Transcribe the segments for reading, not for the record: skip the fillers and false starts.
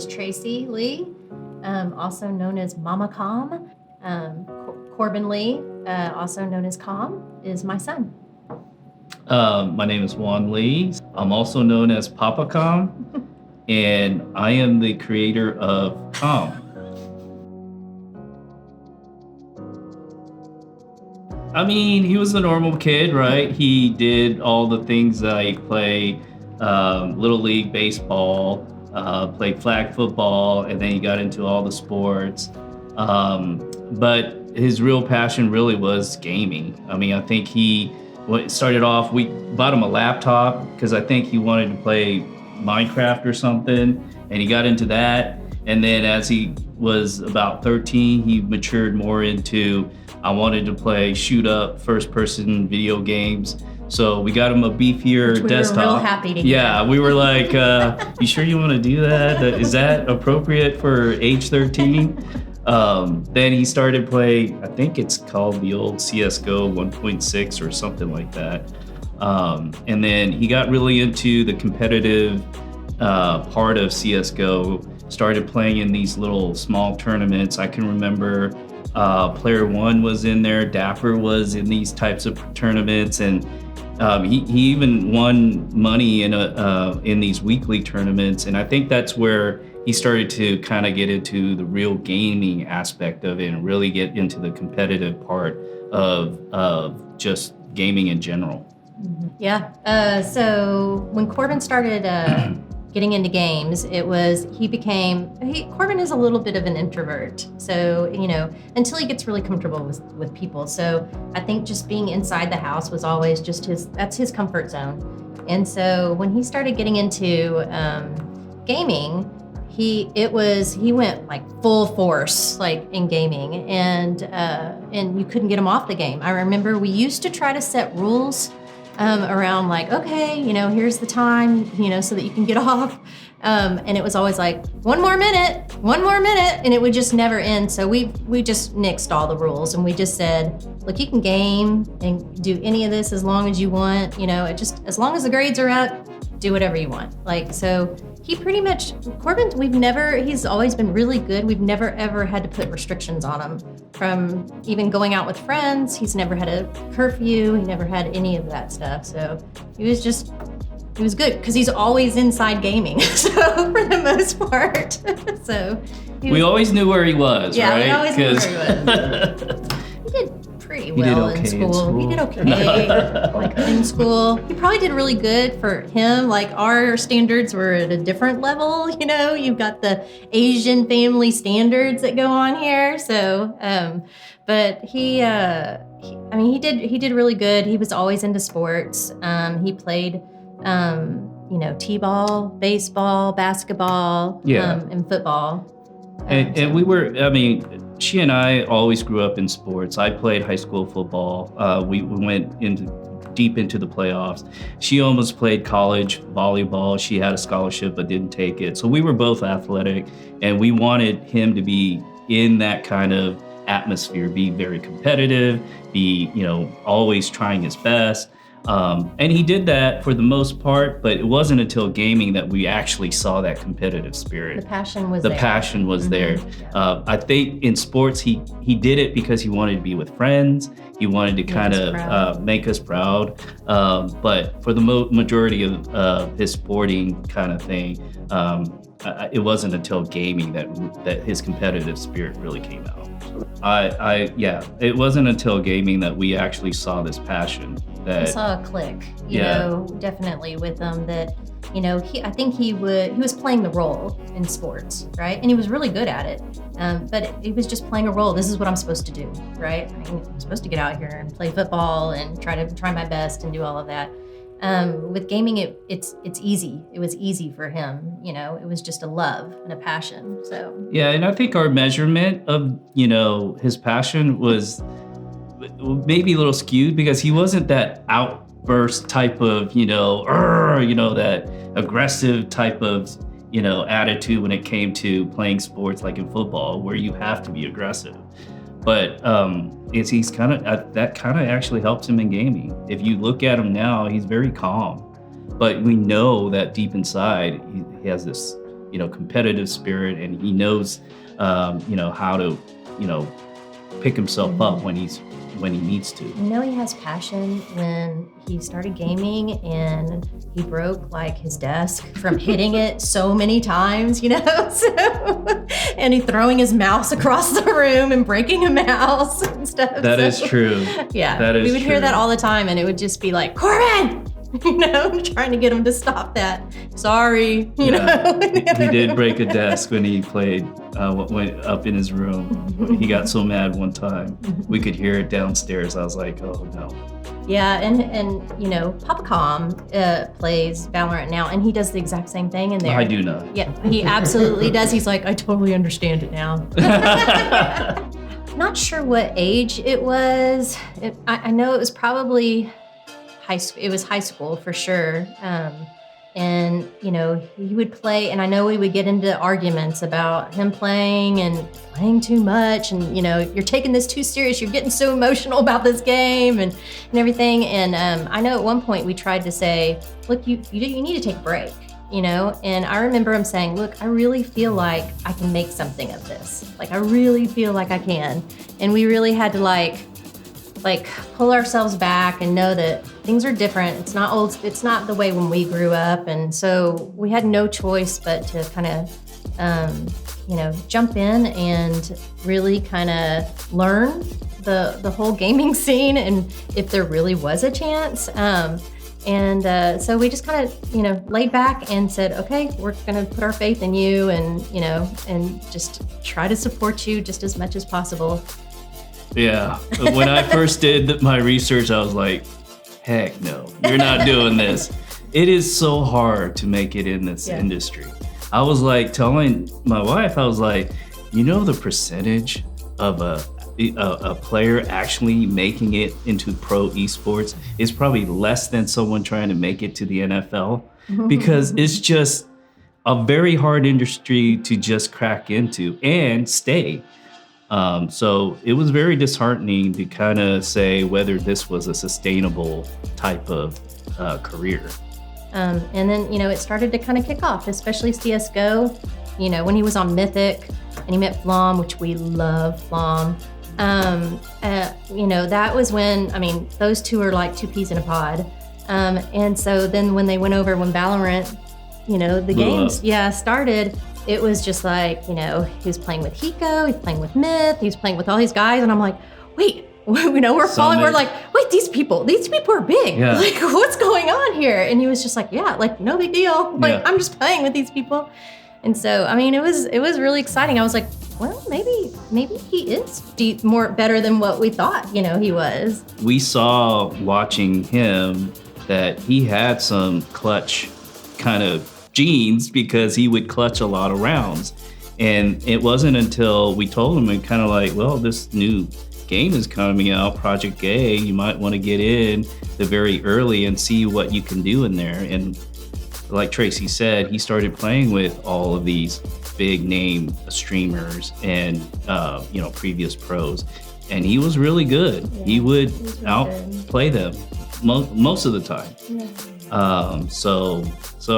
is Tracy Lee, also known as Mama Com. Corbin Lee, also known as Com, is my son. My name is Juan Lee. I'm also known as Papa Com, and I am the creator of Com. I mean, he was a normal kid, right? He did all the things like play Little League baseball, played flag football, and then he got into all the sports. But his real passion really was gaming. I mean, I think he started off, we bought him a laptop because I think he wanted to play Minecraft or something, and he got into that. And then as he was about 13, he matured more into, I wanted to play shoot up first person video games. So we got him a beefier desktop. We were real happy to hear. Yeah, we were like, you sure you want to do that? Is that appropriate for age 13? Then he started playing, I think it's called the old CSGO 1.6 or something like that. And then he got really into the competitive part of CSGO, started playing in these little small tournaments. I can remember Player One was in there, Dapper was in these types of tournaments, and he even won money in these weekly tournaments. And I think that's where he started to kind of get into the real gaming aspect of it and really get into the competitive part of just gaming in general. Yeah. So when Corbin started getting into games, Corbin is a little bit of an introvert. So, until he gets really comfortable with people. So I think just being inside the house was always just that's his comfort zone. And so when he started getting into gaming, he went like full force, like in gaming, and you couldn't get him off the game. I remember we used to try to set rules around like, okay, here's the time, so that you can get off. And it was always like, one more minute, and it would just never end. So we just nixed all the rules, and we just said, look, you can game and do any of this as long as you want, as long as the grades are up, do whatever you want. Like, so he pretty much, Corbin, he's always been really good. We've never ever had to put restrictions on him from even going out with friends. He's never had a curfew. He never had any of that stuff. So he was good because he's always inside gaming. So for the most part, we always knew where he was, yeah, right? Yeah, we always knew where he was. He did pretty well in school. He did okay, like in school. He probably did really good for him. Like our standards were at a different level. You've got the Asian family standards that go on here. So, but he did really good. He was always into sports. He played, t-ball, baseball, basketball, and football. And we were, she and I always grew up in sports. I played high school football. We went deep into the playoffs. She almost played college volleyball. She had a scholarship but didn't take it. So we were both athletic, and we wanted him to be in that kind of atmosphere, be very competitive, be, always trying his best. And he did that for the most part, but it wasn't until gaming that we actually saw that competitive spirit. The passion was there. Yeah. I think in sports, he did it because he wanted to be with friends. He wanted to kind of make us proud. But for the majority of his sporting kind of thing, it wasn't until gaming that his competitive spirit really came out. It wasn't until gaming that we actually saw this passion. I saw a click, definitely with him that, I think he was playing the role in sports, right? And he was really good at it. But he was just playing a role. This is what I'm supposed to do, right? I'm supposed to get out here and play football and try my best and do all of that. With gaming, it's easy. It was easy for him. It was just a love and a passion. So yeah, and I think our measurement of his passion was maybe a little skewed because he wasn't that outburst type of that aggressive type of attitude when it came to playing sports like in football where you have to be aggressive. But he's kind of that kind of actually helps him in gaming. If you look at him now, he's very calm, but we know that deep inside he has this competitive spirit, and he knows, how to, pick himself up when he needs to. He has passion. When he started gaming and he broke like his desk from hitting it so many times, and he throwing his mouse across the room and breaking a mouse and stuff. That is true. Yeah, that is we would true. hear that all the time, and it would just be like, Corbin, trying to get him to stop that. Sorry, He did break a desk when he played, went up in his room. He got so mad one time. We could hear it downstairs. I was like, oh no. Yeah, and Papa Com plays Valorant now, and he does the exact same thing in there. I do not. Yeah, he absolutely does. He's like, I totally understand it now. Not sure what age it was. I know it was probably high school. It was high school for sure. And he would play, and I know we would get into arguments about him playing too much, and you're taking this too serious. You're getting so emotional about this game and everything. And I know at one point we tried to say, look, you need to take a break. And I remember him saying, look, I really feel like I can make something of this. Like, I really feel like I can. And we really had to like pull ourselves back and know that things are different. It's not the way when we grew up. And so we had no choice but to kind of, jump in and really kind of learn the whole gaming scene and if there really was a chance. So we just kind of, laid back and said, okay, we're going to put our faith in you and just try to support you just as much as possible. Yeah. When I first did my research, I was like, heck no, you're not doing this. It is so hard to make it in this industry. I was like telling my wife, I was like, the percentage of a player actually making it into pro esports is probably less than someone trying to make it to the NFL, because it's just a very hard industry to just crack into and stay. So it was very disheartening to kind of say whether this was a sustainable type of career. And then, it started to kind of kick off, especially CSGO, when he was on Mythic and he met Flom, which we love Flom. That was when, those two are like two peas in a pod. And so then when Valorant, the games, started, it was just like, he was playing with Hiko, he's playing with Myth, he's playing with all these guys. And I'm like, wait, we're following, we're like, wait, these people are big. Yeah. Like, what's going on here? And he was just like, yeah, like, no big deal. Like, I'm just playing with these people. And so, it was really exciting. I was like, well, maybe he is better than what we thought, he was. We saw watching him that he had some clutch kind of genes because he would clutch a lot of rounds. And it wasn't until we told him and kind of like, well, this new game is coming out, Project A, you might want to get in the very early and see what you can do in there. And like Tracy said, he started playing with all of these big name streamers and previous pros, and he was really good. Yeah, he would outplay them most of the time. Yeah. So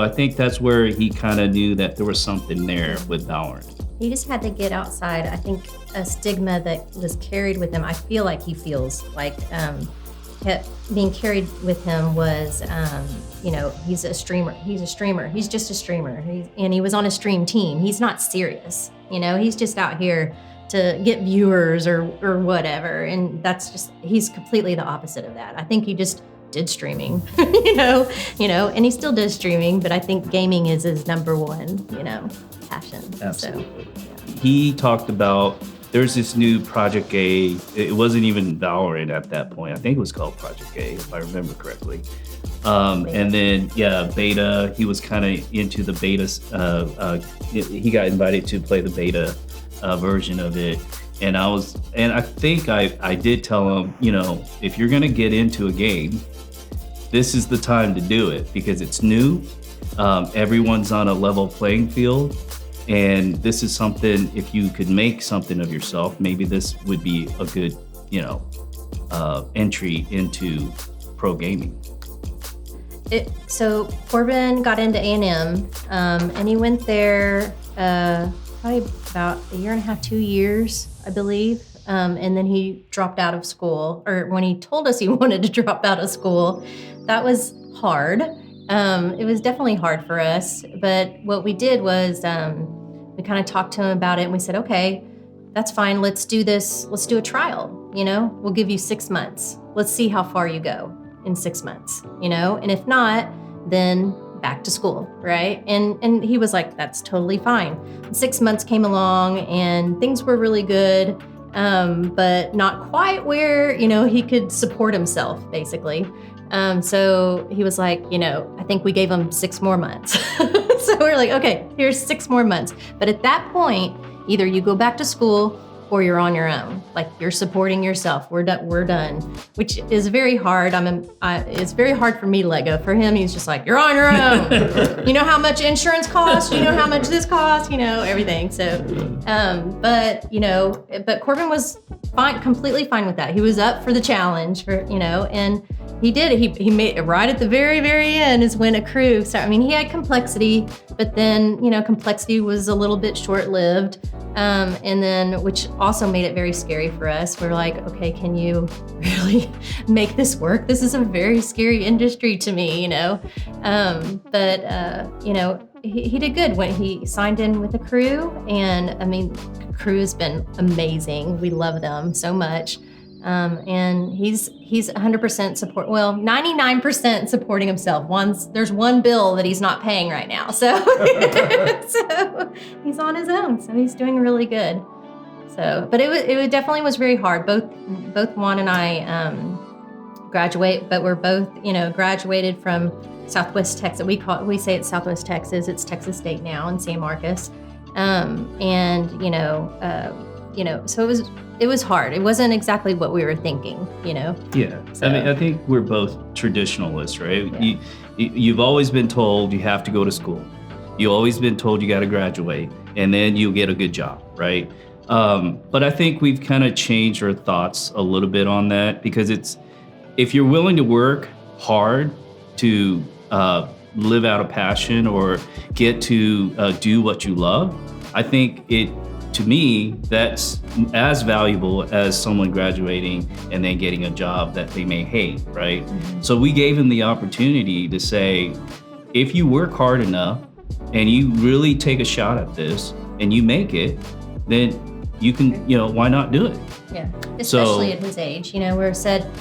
I think that's where he kind of knew that there was something there with Valorant. He just had to get outside. I think a stigma that was carried with him, I feel like he feels like kept being carried with him was, he's a streamer. He's just a streamer. And he was on a stream team. He's not serious. He's just out here to get viewers or whatever. And he's completely the opposite of that. I think he just did streaming, and he still does streaming, but I think gaming is his number one, passion. Absolutely. So, He talked about, there's this new Project A. It wasn't even Valorant at that point. I think it was called Project A, if I remember correctly. And then, beta, he was kind of into the beta. He got invited to play the beta version of it. And I think I did tell him, if you're going to get into a game, this is the time to do it because it's new. Everyone's on a level playing field. And this is something, if you could make something of yourself, maybe this would be a good, entry into pro gaming. So Corbin got into A&M, and he went there probably about a year and a half, 2 years, I believe. And then he dropped out of school, or when he told us he wanted to drop out of school, that was hard. It was definitely hard for us. But what we did was we kind of talked to him about it, and we said, okay, that's fine. Let's do this. Let's do a trial. We'll give you 6 months. Let's see how far you go in 6 months, and if not, then back to school, right? And he was like, that's totally fine. 6 months came along and things were really good, but not quite where, he could support himself, basically. So he was like, I think we gave him 6 more months. So we're like, okay, here's 6 more months. But at that point, either you go back to school or you're on your own. Like, you're supporting yourself. We're done, which is very hard. It's very hard for me to let go. For him, he's just like, you're on your own. You know how much insurance costs? You know how much this costs? everything. So, but Corbin was fine, completely fine with that. He was up for the challenge, and he did. He made it right at the very, very end is when AKREW started. He had complexity, but then, complexity was a little bit short-lived. And then, which also made it very scary for us. We're like, okay, can you really make this work? This is a very scary industry to me, he did good when he signed in with AKREW. And AKREW has been amazing. We love them so much. And he's 100% support. Well, 99% supporting himself. There's one bill that he's not paying right now, so so he's on his own. So he's doing really good. So, but it definitely was very hard. Both Juan and I graduate, but we're both graduated from Southwest Texas. We say it's Southwest Texas. It's Texas State now in San Marcos, so it was hard. It wasn't exactly what we were thinking, Yeah. So. I think we're both traditionalists, right? Yeah. You've always been told you have to go to school. You've always been told you got to graduate, and then you'll get a good job, right? But I think we've kind of changed our thoughts a little bit on that, because if you're willing to work hard to live out a passion or get to do what you love, I think to me, that's as valuable as someone graduating and then getting a job that they may hate, right? Mm-hmm. So we gave him the opportunity to say, if you work hard enough and you really take a shot at this and you make it, then you can, why not do it? Yeah, especially at his age.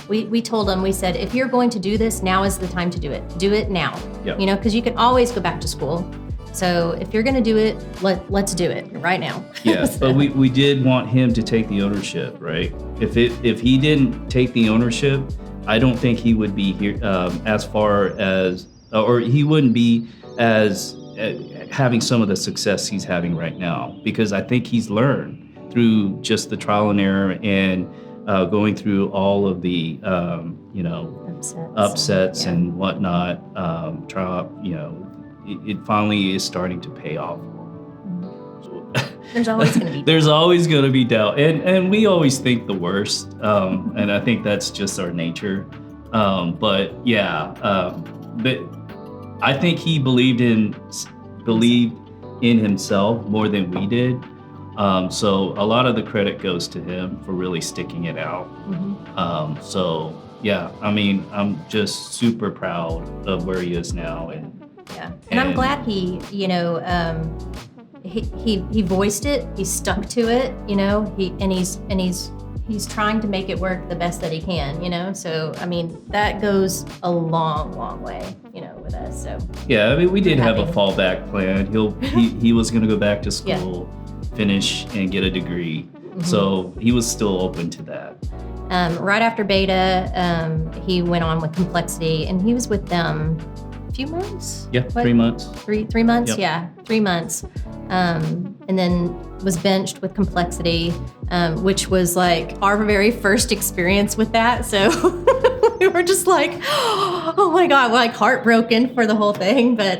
We told him, we said, if you're going to do this, now is the time to do it. Do it now. Yep. Because you can always go back to school. So if you're going to do it, let's do it right now. Yeah, but we did want him to take the ownership, right? If he didn't take the ownership, I don't think he would be here as far as, or he wouldn't be as having some of the success he's having right now, because I think he's learned through just the trial and error and going through all of the upsets and whatnot. It finally is starting to pay off. There's always going to be doubt. There's always going to be doubt. And we always think the worst. And I think that's just our nature. But I think he believed in himself more than we did. So a lot of the credit goes to him for really sticking it out. Mm-hmm. I'm just super proud of where he is now. And I'm glad he voiced it. He stuck to it. He's trying to make it work the best that he can. So that goes a long, long way. With us. So we did have a fallback plan. He was going to go back to school, finish, and get a degree. Mm-hmm. So he was still open to that. Right after Beta, he went on with Complexity, and he was with them. Few months? Yeah, 3 months. 3 months? Yep. Yeah, 3 months. And then was benched with Complexity, which was like our very first experience with that. So we were just like, oh my God, like heartbroken for the whole thing. But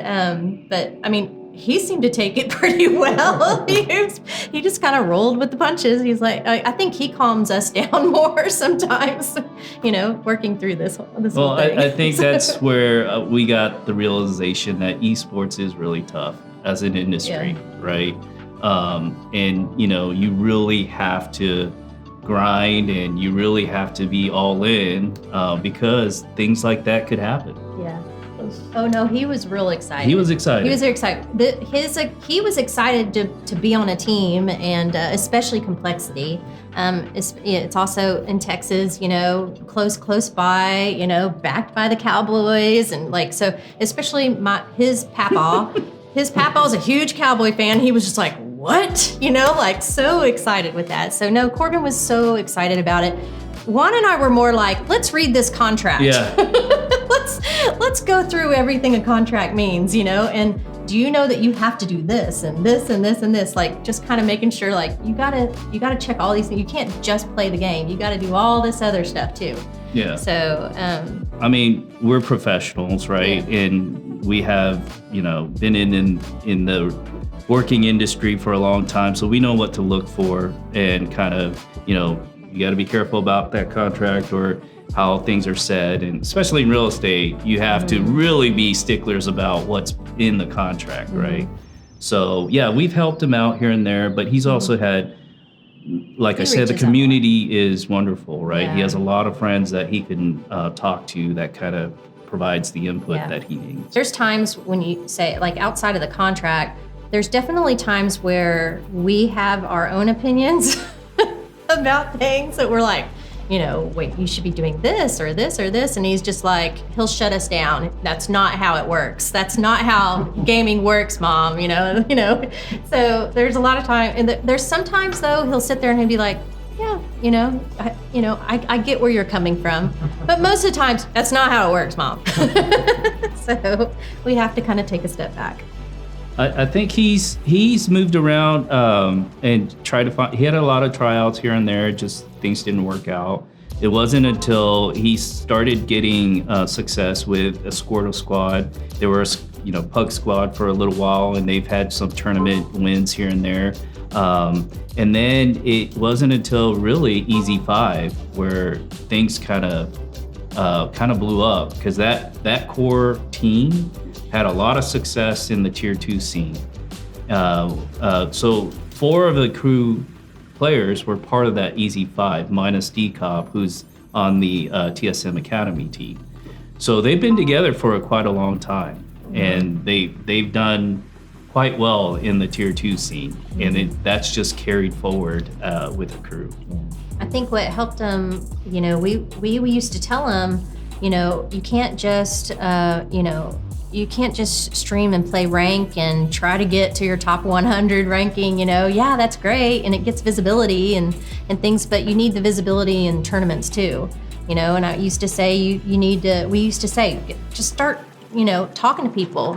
he seemed to take it pretty well. He just kind of rolled with the punches. He's like, I think he calms us down more sometimes, working through this whole thing. I think that's where we got the realization that esports is really tough as an industry, right? And you really have to grind, and you really have to be all in because things like that could happen. Yeah. Oh no, he was real excited. He was excited. He was very excited. He was excited to be on a team, and especially Complexity. It's also in Texas, close by, backed by the Cowboys, and so especially his papa. His papa's a huge Cowboy fan. He was just like, what? So excited with that. So no, Corbin was so excited about it. Juan and I were more like, let's read this contract. Yeah. let's go through everything a contract means, and do you know that you have to do this and this and this and this? Just kind of making sure you gotta check all these things. You can't just play the game. You gotta do all this other stuff too. Yeah. So we're professionals, right? Yeah. And we have, been in the working industry for a long time, so we know what to look for, and kind of, you got to be careful about that contract or how things are said, and especially in real estate, you have to really be sticklers about what's in the contract, right? So yeah, we've helped him out here and there, but he's also had, like I said, the community is wonderful, right? Yeah. He has a lot of friends that he can talk to that kind of provides the input that he needs. There's times when you say, outside of the contract, there's definitely times where we have our own opinions about things that we're like, wait, you should be doing this or this or this. And he's just like, he'll shut us down. That's not how it works. That's not how gaming works, Mom, So there's a lot of time. And there's sometimes, though, he'll sit there and he'll be like, yeah, I get where you're coming from. But most of the times, that's not how it works, Mom. So we have to kind of take a step back. I think he's moved around and tried to find. He had a lot of tryouts here and there. Just things didn't work out. It wasn't until he started getting success with a Squirtle squad. They were a Pug squad for a little while, and they've had some tournament wins here and there. And then it wasn't until really Easy 5 where things kind of blew up, because that core team had a lot of success in the tier 2 scene. So 4 of the crew players were part of that Easy 5, minus D-Cop, who's on the TSM Academy team. So they've been together for quite a long time, and they've done quite well in the tier 2 scene, and that's just carried forward with the crew. I think what helped them, we used to tell them, you can't just, you can't just stream and play rank and try to get to your top 100 ranking, yeah, that's great, and it gets visibility and things, but you need the visibility in tournaments too, and I used to say, we used to say, just start, talking to people,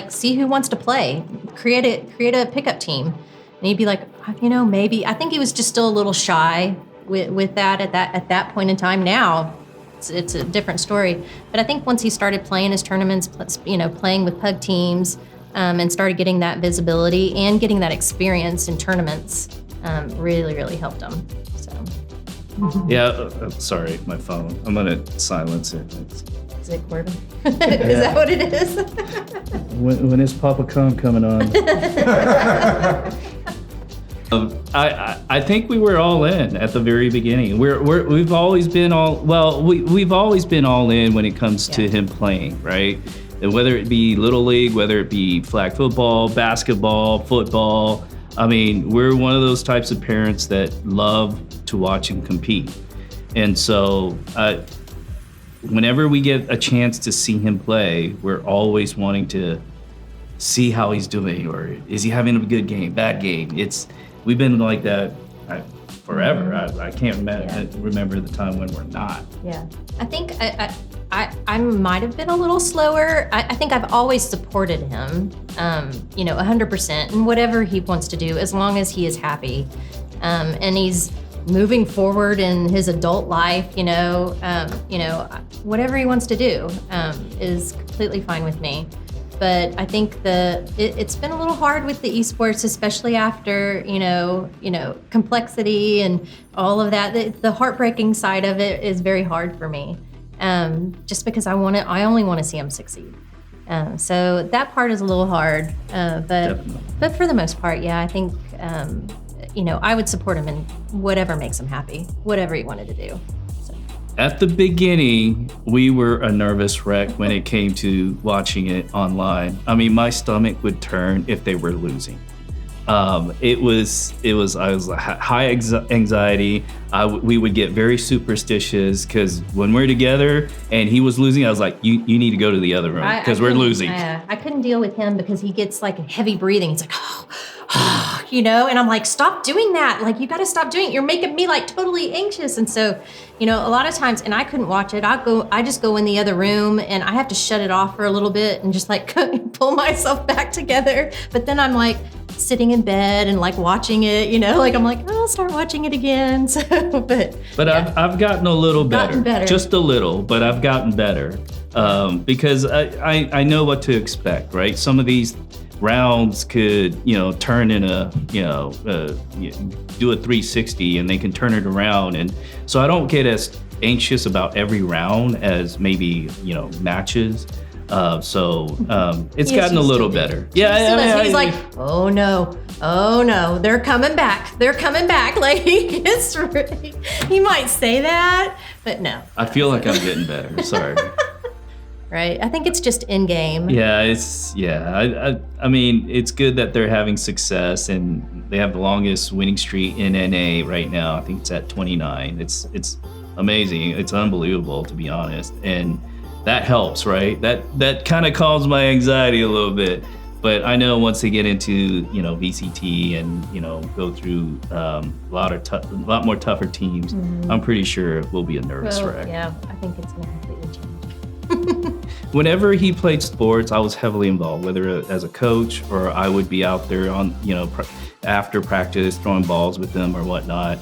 see who wants to play, create a pickup team. And he'd be like, maybe, I think he was just still a little shy with that at that point in time. Now, it's a different story. But I think once he started playing his tournaments, playing with pug teams, and started getting that visibility and getting that experience in tournaments, really, really helped him. So. Yeah, sorry, my phone. I'm gonna silence it. Is it Corbin? Is that what it is? When is Papa Con coming on? I think we were all in at the very beginning. We've always been we've always been all in when it comes to him playing, right? And whether it be Little League, whether it be flag football, basketball, football, we're one of those types of parents that love to watch him compete. And so whenever we get a chance to see him play, we're always wanting to see how he's doing, or is he having a good game, bad game? We've been like that forever. I can't remember the time when we're not. Yeah, I think I might have been a little slower. I think I've always supported him, 100%, in whatever he wants to do, as long as he is happy, and he's moving forward in his adult life. Whatever he wants to do is completely fine with me. but I think it's been a little hard with the esports, especially after complexity and all of that. The heartbreaking side of it is very hard for me, just because I only want to see them succeed. So that part is a little hard, but for the most part, yeah, I think I would support him in whatever makes him happy, whatever he wanted to do. At the beginning, we were a nervous wreck when it came to watching it online. I mean, my stomach would turn if they were losing. I was high anxiety. We would get very superstitious because when we're together and he was losing, I was like, you need to go to the other room because we're losing. I couldn't deal with him because he gets like heavy breathing. It's like, and I'm like, stop doing that. Like, you got to stop doing it. You're making me like totally anxious. And so, a lot of times, and I couldn't watch it. I just go in the other room and I have to shut it off for a little bit and just like pull myself back together. But then I'm like sitting in bed and like watching it, like I'm like, I'll start watching it again. So, but yeah. I've gotten a little better, just a little, but I've gotten better because I know what to expect, right? Some of these rounds could, turn in do a 360 and they can turn it around. And so I don't get as anxious about every round as maybe, matches. It's gotten a little better. Yeah. He's like, oh no, they're coming back. Like he might say that, but no. I feel like I'm getting better. Sorry. Right. I think it's just in game. Yeah, I mean, it's good that they're having success and they have the longest winning streak in NA right now. I think it's at 29. It's amazing. It's unbelievable, to be honest. And that helps, right? That kind of calms my anxiety a little bit. But I know once they get into, VCT and, go through a lot more tougher teams, I'm pretty sure we'll be a nervous wreck. Yeah, I think it's going to completely change. Whenever he played sports, I was heavily involved, whether as a coach or I would be out there on, after practice, throwing balls with them or whatnot.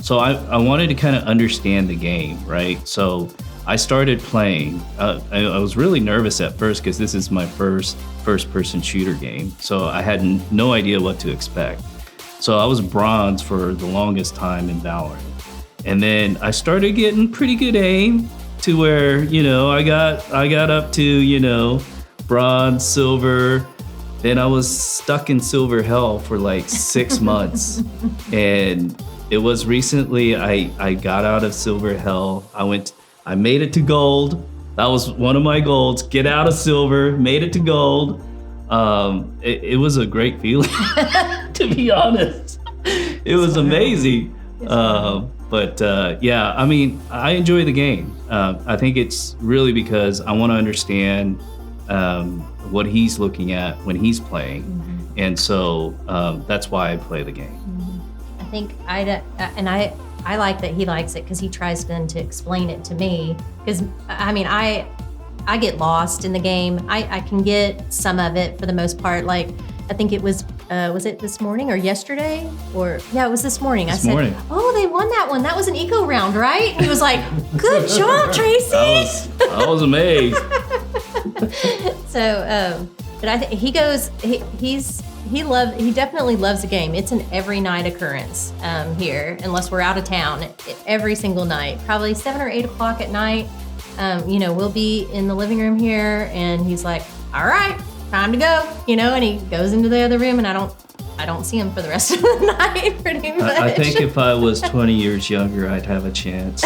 So I wanted to kind of understand the game, right? So I started playing. I was really nervous at first because this is my first-person shooter game. So I had no idea what to expect. So I was bronze for the longest time in Valorant. And then I started getting pretty good aim to where, I got up to, bronze, silver. Then I was stuck in silver hell for like 6 months. And it was recently I got out of silver hell. I made it to gold. That was one of my goals. Get out of silver, made it to gold. It was a great feeling, to be honest. It was amazing. I mean, I enjoy the game. I think it's really because I want to understand what he's looking at when he's playing. Mm-hmm. And so that's why I play the game. Mm-hmm. I think I like that he likes it because he tries then to explain it to me. Because, I mean, I get lost in the game. I can get some of it for the most part. Like, I think it was it this morning or yesterday? It was this morning. I said, oh, they won that one. That was an eco round, right? And he was like, good job, Tracy. I was amazed. So, but I think he definitely loves the game. It's an every night occurrence here, unless we're out of town. Every single night, probably 7 or 8 o'clock at night. We'll be in the living room here, and he's like, all right, time to go, and he goes into the other room, and I don't see him for the rest of the night, pretty much. I think if I was 20 years younger, I'd have a chance.